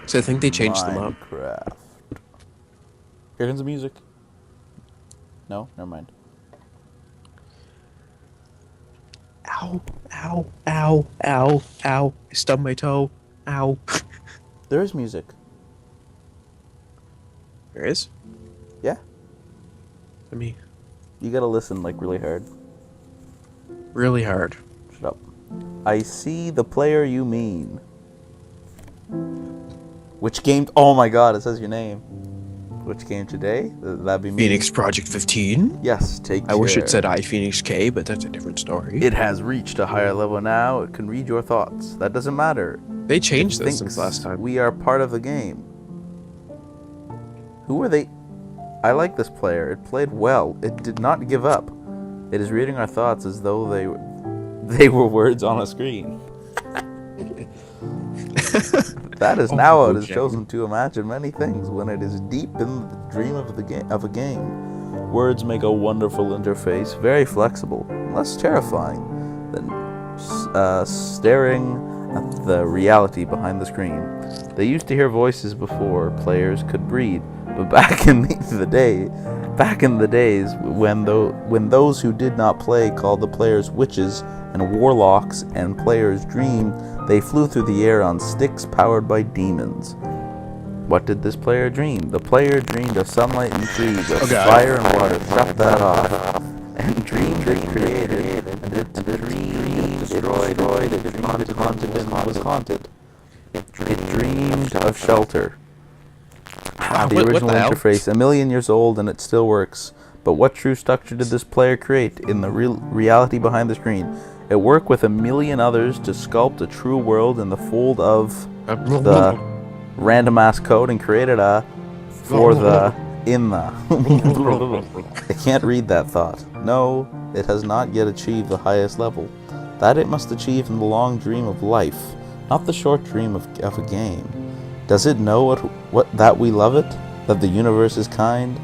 So I think they changed them up. Minecraft. Here comes the music. No, never mind. Ow, ow, ow, ow, ow. I stubbed my toe. Ow. There is music. There is? Yeah, Let me you gotta listen like really hard. really hard. Shut up. I see the player you mean. Which game? Oh my god, it says your name. Which game today? That'd be me. Phoenix Project 15? Yes, take I wish it care. said I Phoenix K, but that's a different story. It has reached a higher level now. It can read your thoughts. That doesn't matter. They It changed this since last thinks time. we are part of the game. Who are they? I like this player. It played well. It did not give up. It is reading our thoughts as though they were words on a screen. That is now it is chosen to imagine many things when it is deep in the dream of a game. Words make a wonderful interface, very flexible, less terrifying than staring at the reality behind the screen. They used to hear voices before players could breathe, but back in the days when those who did not play called the players witches and warlocks, and players dreamed they flew through the air on sticks powered by demons. What did this player dream? The player dreamed of sunlight and trees, of fire and water. Shut that off. And dreamed it created, and it dreamed destroyed, it dreamed it haunted and was haunted. It dreamed of shelter. The original interface, 1,000,000 years old, and it still works. But what true structure did this player create in the reality behind the screen? It worked with 1,000,000 others to sculpt a true world in the fold of the random ass code and created a for the in the. I can't read that thought. No, it has not yet achieved the highest level. That it must achieve in the long dream of life, not the short dream of a game. Does it know that we love it? That the universe is kind?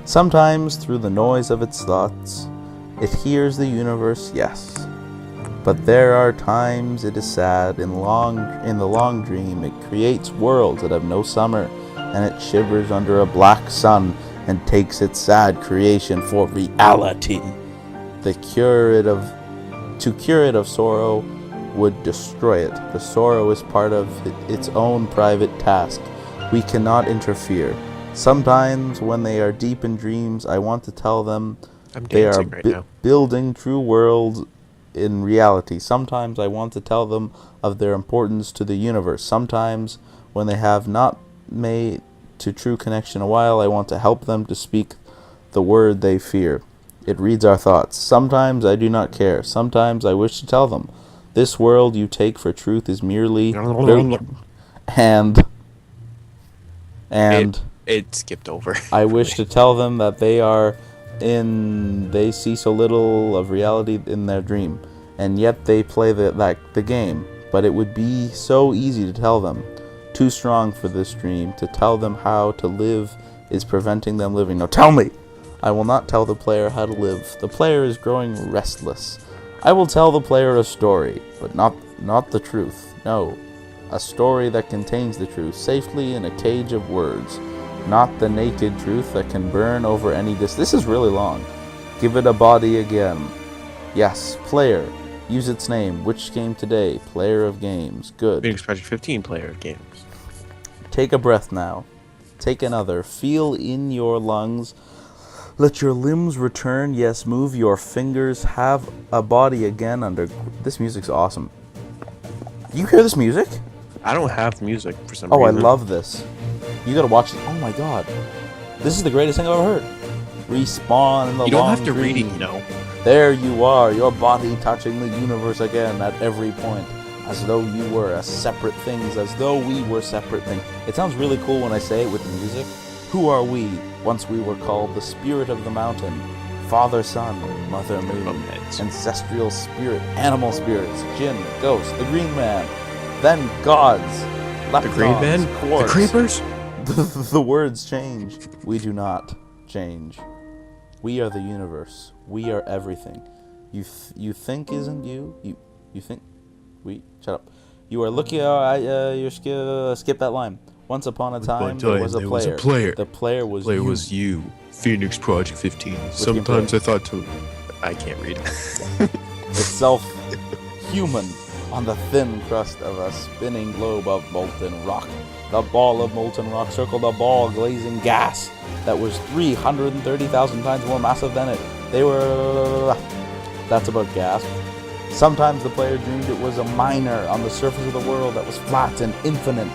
Sometimes, through the noise of its thoughts, it hears the universe, yes. But there are times it is sad. In the long dream, it creates worlds that have no summer, and it shivers under a black sun and takes its sad creation for reality. To cure it of sorrow would destroy it. The sorrow is part of its own private task. We cannot interfere. Sometimes, when they are deep in dreams, I want to tell them they are building true worlds in reality. Sometimes I want to tell them of their importance to the universe. Sometimes, when they have not made to true connection a while, I want to help them to speak the word they fear. It reads our thoughts. Sometimes I do not care. Sometimes I wish to tell them, this world you take for truth is merely and it skipped over. I wish to tell them that they see so little of reality in their dream, and yet they play the game. But it would be so easy to tell them. Too strong for this dream. To tell them how to live is preventing them living. No, tell me! I will not tell the player how to live. The player is growing restless. I will tell the player a story, but not the truth. No, a story that contains the truth safely in a cage of words. Not the naked truth that can burn over any distance. This is really long. Give it a body again. Yes, player. Use its name. Which game today? Player of games. Good. Phoenix Project 15 player of games. Take a breath now. Take another. Feel in your lungs. Let your limbs return. Yes, move your fingers. Have a body again under... This music's awesome. You hear this music? I don't have music for some reason. Oh, I love this. You gotta watch it. Oh my god. This is the greatest thing I've ever heard. Respawn in the long dream. You don't have to read it, you know. There you are, your body touching the universe again at every point. As though you were a separate things, as though we were separate things. It sounds really cool when I say it with the music. Who are we? Once we were called the spirit of the mountain. Father Sun, Mother Moon, ancestral spirit, animal spirits, Jinn, ghost, the green man, then gods, the green man, quartz. The creepers. The words change. We do not change. We are the universe. We are everything. You think isn't you? You think we shut up. You are looking. Skip that line. Once upon a Once upon time, there was a player. The player was Player you. was you. Phoenix Project 15. your Sometimes player. I thought to... I can't read it. Itself human on the thin crust of a spinning globe of molten rock. The ball of molten rock circled a ball of glazing gas that was 330,000 times more massive than it. They were... That's about gas. Sometimes the player dreamed it was a miner on the surface of the world that was flat and infinite.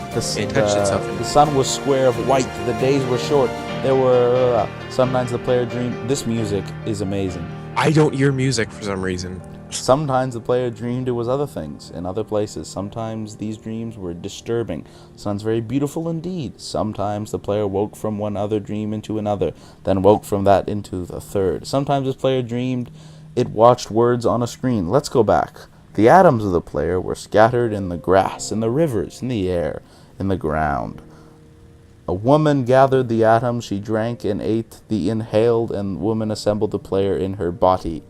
The sun was square of white. The days were short. There were... Sometimes the player dreamed... This music is amazing. I don't hear music for some reason. Sometimes the player dreamed it was other things in other places. Sometimes these dreams were disturbing. Sometimes very beautiful indeed. Sometimes the player woke from one other dream into another, then woke from that into the third. Sometimes this player dreamed it watched words on a screen. Let's go back. The atoms of the player were scattered in the grass, in the rivers, in the air, in the ground. A woman gathered the atoms, she drank and ate the inhaled, and woman assembled the player in her body.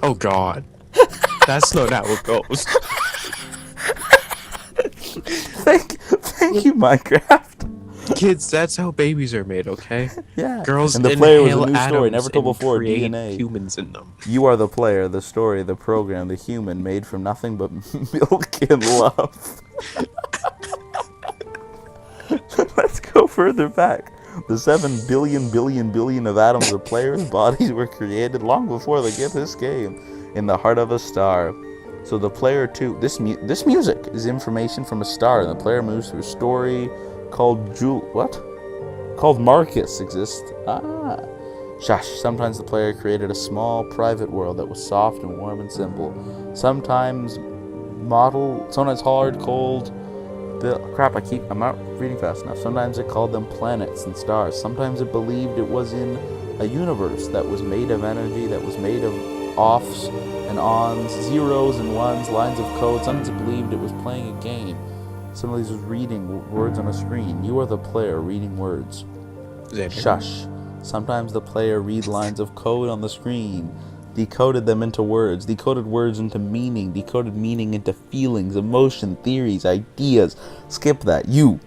Oh God. That's not how it goes. Thank you, Minecraft. Kids, that's how babies are made, okay? Yeah. Girls and the player was a inhale new story, atoms never told and before. create DNA. humans in them. You are the player, the story, the program, the human, made from nothing but milk and love. Let's go further back. The 7 billion of atoms of players' bodies were created long before they get this game, in the heart of a star. So the player too. This music is information from a star, and the player moves through a story called called Marcus exists. Shush. Sometimes the player created a small private world that was soft and warm and simple. Sometimes hard, cold. I'm not reading fast enough. Sometimes it called them planets and stars. Sometimes it believed it was in a universe that was made of energy, that was made of offs and ons, zeros and ones, lines of code. Sometimes it believed it was playing a game. Sometimes it was reading words on a screen. You are the player reading words. Shush. Sometimes the player read lines of code on the screen, decoded them into words, decoded words into meaning, decoded meaning into feelings, emotion, theories, ideas. Skip that. You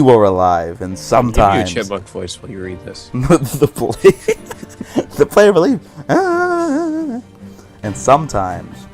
are alive, and sometimes... Give you a chipmunk voice while you read this. the player believed... And sometimes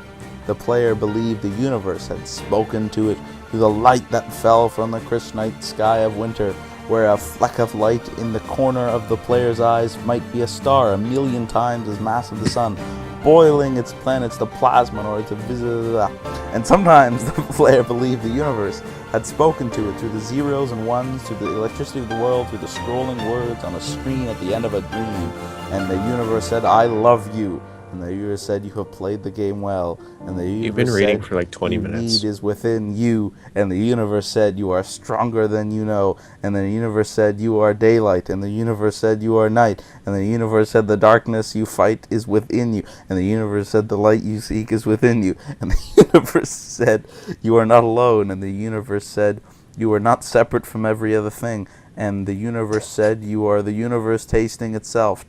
the player believed the universe had spoken to it through the light that fell from the crisp night sky of winter, where a fleck of light in the corner of the player's eyes might be a star 1,000,000 times as mass as the sun, boiling its planets to plasma in order to visit. And sometimes the player believed the universe had spoken to it through the zeros and ones, through the electricity of the world, through the scrolling words on a screen at the end of a dream. And the universe said, "I love you." And the universe said, "You have played the game well." And the universe You've been reading said, for like 20 minutes. "Need is within you." And the universe said, "You are stronger than you know." And the universe said, "You are daylight." And the universe said, "You are night." And the universe said, "The darkness you fight is within you." And the universe said, "The light you seek is within you." And the universe said, "You are not alone." And the universe said, "You are not separate from every other thing." And the universe said, "You are the universe tasting itself,"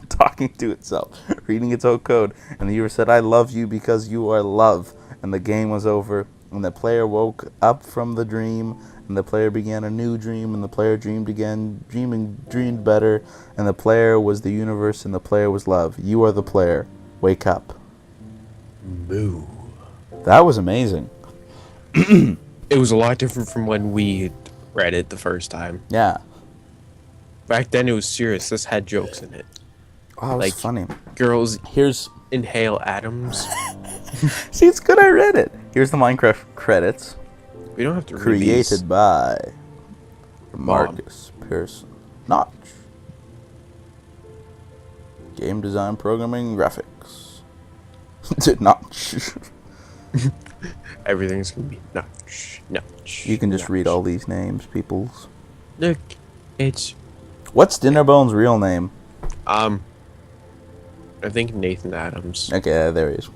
talking to itself, reading its own code. And the universe said, "I love you because you are love." And the game was over. And the player woke up from the dream. And the player began a new dream. And the player dreamed again, dreamed better. And the player was the universe, and the player was love. You are the player. Wake up. Moo. That was amazing. It was a lot different from when we read it the first time. Yeah. Back then it was serious. This had jokes in it. Oh, Like, it's funny. Girls Here's... inhale atoms. See, it's good I read it. Here's the Minecraft credits. We don't have to read Created these. by Marcus Pearson. Notch. Game design, programming, graphics. Notch. Everything's gonna be notch. You can just read all these names, peoples. Look, it's What's Dinnerbone's real name? I think Nathan Adams. Okay, there he is.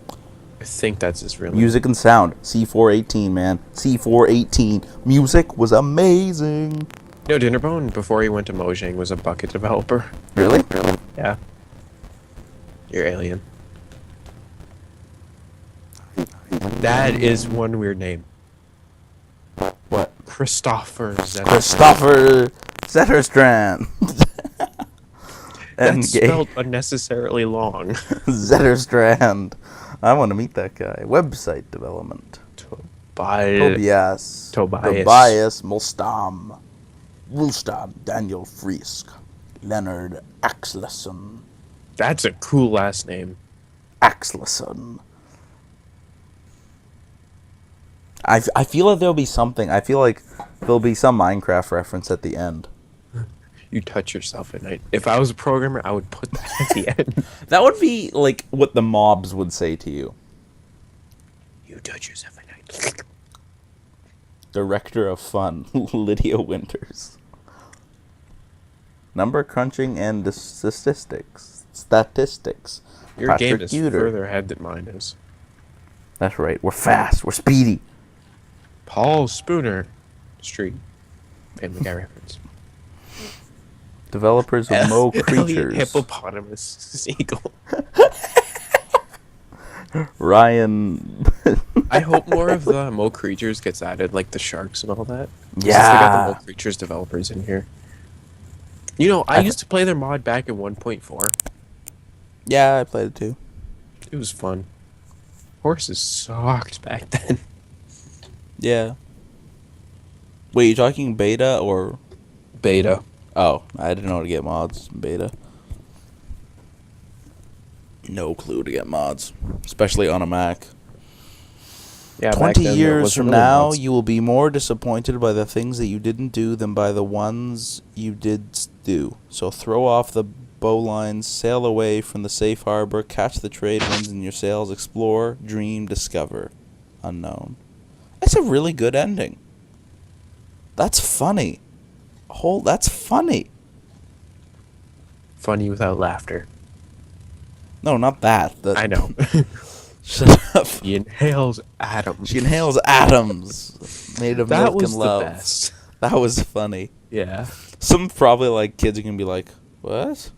I think that's his real name. Music and sound. C418, man. C418. Music was amazing. No, Dinnerbone, before he went to Mojang, was a Bucket developer. Really? Yeah. You're alien. That is one weird name. What? Christopher Zetterstrand. Christopher Zetterstrand. That's N-gay. spelled unnecessarily long. Zetterstrand. I want to meet that guy. Website development. Tobias. Mulstam. Daniel Friesk. Leonard Axelson. That's a cool last name. Axelson. I feel like there'll be something. I feel like there'll be some Minecraft reference at the end. You touch yourself at night. If I was a programmer, I would put that at the end. That would be like what the mobs would say to you. You touch yourself at night. Director of Fun, Lydia Winters. Number crunching and statistics. Your Patrick game is Uter. further ahead than mine is. That's right. We're fast. We're speedy. Paul Spooner Street. Family Guy reference. Developers of Mo Elliot Creatures. Hippopotamus Seagull. Ryan. I hope more of the Mo Creatures gets added, like the sharks and all that. Since they got Yeah. the Mo Creatures developers in here. You know, I used to play their mod back in 1.4. Yeah, I played it too. It was fun. Horses sucked back then. Yeah. Wait, you talking beta or? Beta. Oh, I didn't know how to get mods in beta. No clue to get mods, especially on a Mac. Yeah, 20 then, years wasn't from really now, mods. you will be more disappointed by the things that you didn't do than by the ones you did do. So throw off the bowlines, sail away from the safe harbor, catch the trade winds in your sails, explore, dream, discover. Unknown. That's a really good ending. That's funny. That's funny. Funny without laughter. No, not that. I know. Shut up. He inhales atoms. She inhales atoms made of That milk was and the love. best. That was funny. Yeah. Some probably like kids are gonna be like, "What,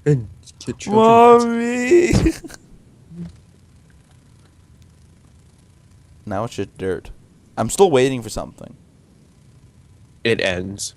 And children. mommy?" Now it's just dirt. I'm still waiting for something. It ends.